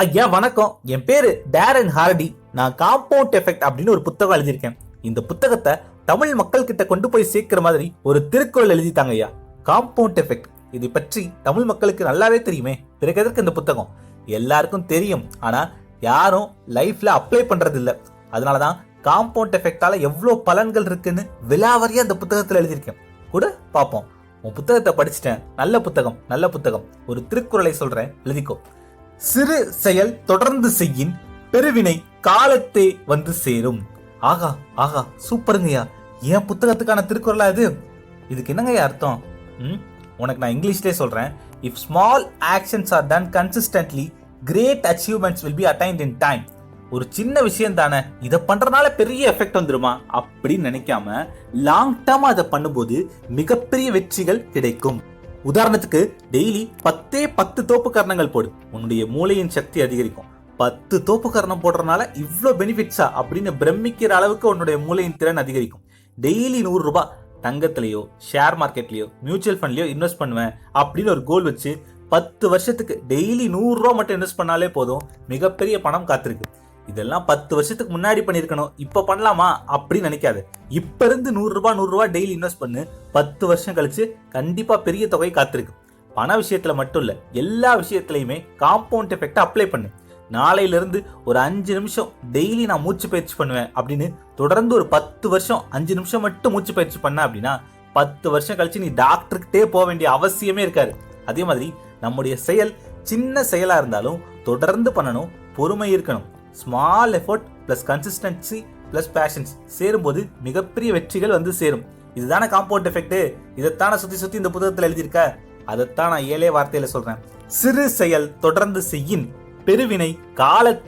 ஐயா வணக்கம். என் பேரு டேரன் ஹார்டி. நான் காம்பவுண்ட் எஃபெக்ட் அப்படின்னு ஒரு புத்தகம் எழுதியிருக்கேன். இந்த புத்தகத்தை தமிழ் மக்கள் கிட்ட கொண்டு போய் சேர்க்கிற மாதிரி ஒரு திருக்குறள் எழுதிட்டாங்க ஐயா. காம்பவுண்ட் எஃபெக்ட் இதை பற்றி தமிழ் மக்களுக்கு நல்லாவே தெரியுமே. பிறகு எதற்கு இந்த புத்தகம்? எல்லாருக்கும் தெரியும், ஆனா யாரும் லைஃப்ல அப்ளை பண்றது இல்ல. அதனாலதான் காம்பவுண்ட் எஃபெக்டால எவ்வளவு பலன்கள் இருக்குன்னு விலாவரியா இந்த புத்தகத்துல எழுதியிருக்கேன். கூட பாப்போம். உன் புத்தகத்தை படிச்சுட்டேன். நல்ல புத்தகம், நல்ல புத்தகம். ஒரு திருக்குறளை சொல்றேன், எழுதிக்கோ. சிறு செயல் தொடர்ந்து செய்யின் பெருவினை காலத்தே வந்து சேரும். ஆகா ஆகா, சூப்பருங்கய்யா. என் புத்தகத்துக்கான திருக்குறளா இது? இதுக்கு என்னங்கய்யா அர்த்தம்? உனக்கு நான் இங்கிலீஷ்லேயே சொல்றேன். If small actions are done consistently great achievements will be attained in time. ஒரு சின்ன விஷயம் தானே, இதை பண்றதுனால பெரிய எஃபெக்ட் வந்துருமா அப்படின்னு நினைக்காம லாங் டேர்மா அதை பண்ணும்போது மிகப்பெரிய வெற்றிகள் கிடைக்கும். உதாரணத்துக்கு டெய்லி 10 தோப்பு கரணங்கள் போடு, உன்னுடைய மூளையின் சக்தி அதிகரிக்கும். 10 தோப்பு கரணம் போடுறதுனால இவ்வளோ பெனிஃபிட்ஸா அப்படின்னு பிரமிக்கிற அளவுக்கு உன்னுடைய மூளையின் திறன் அதிகரிக்கும். டெய்லி 100 ரூபாய் தங்கத்திலேயோ ஷேர் மார்க்கெட்லயோ மியூச்சுவல் ஃபண்ட்லயோ இன்வெஸ்ட் பண்ணுவேன் அப்படின்னு ஒரு கோல் வச்சு 10 வருஷத்துக்கு டெய்லி 100 ரூபாய் மட்டும் இன்வெஸ்ட் பண்ணாலே போதும், மிகப்பெரிய பணம் காத்திருக்கு. இதெல்லாம் 10 வருஷத்துக்கு முன்னாடி பண்ணிருக்கணும், இப்ப பண்ணலாமா அப்படின்னு நினைக்காது. இப்ப இருந்து 100 ரூபாய் டெய்லி இன்வெஸ்ட் பண்ணு. 10 வருஷம் கழிச்சு கண்டிப்பா பெரிய தொகை காத்திருக்கு. பண விஷயத்துல மட்டும் இல்ல, எல்லா விஷயத்திலயுமே காம்பவுண்ட் எஃபெக்ட் அப்ளை பண்ணு. நாளையில இருந்து ஒரு 5 நிமிஷம் டெய்லி நான் மூச்சு பயிற்சி பண்ணுவேன் அப்படின்னு தொடர்ந்து ஒரு 10 வருஷம் 5 நிமிஷம் மட்டும் மூச்சு பயிற்சி பண்ண அப்படின்னா 10 வருஷம் கழிச்சு நீ டாக்டருக்கிட்டே போக வேண்டிய அவசியமே இருக்காது. அதே மாதிரி நம்முடைய செயல் சின்ன செயலா இருந்தாலும் தொடர்ந்து பண்ணணும், பொறுமை இருக்கணும். Small effort plus consistency plus patience சேரும்போது மிகப்பெரிய வெற்றிகள் வந்து சேரும். இதுதானே காம்பவுண்ட் எஃபெக்ட். இதைத்தான சுத்தி இந்த புத்தகத்தில் எழுதியிருக்க. அதைத்தான் நான் 7 வார்த்தையில சொல்றேன். சிறு செயல் தொடர்ந்து செய்யின் பெருவினை கால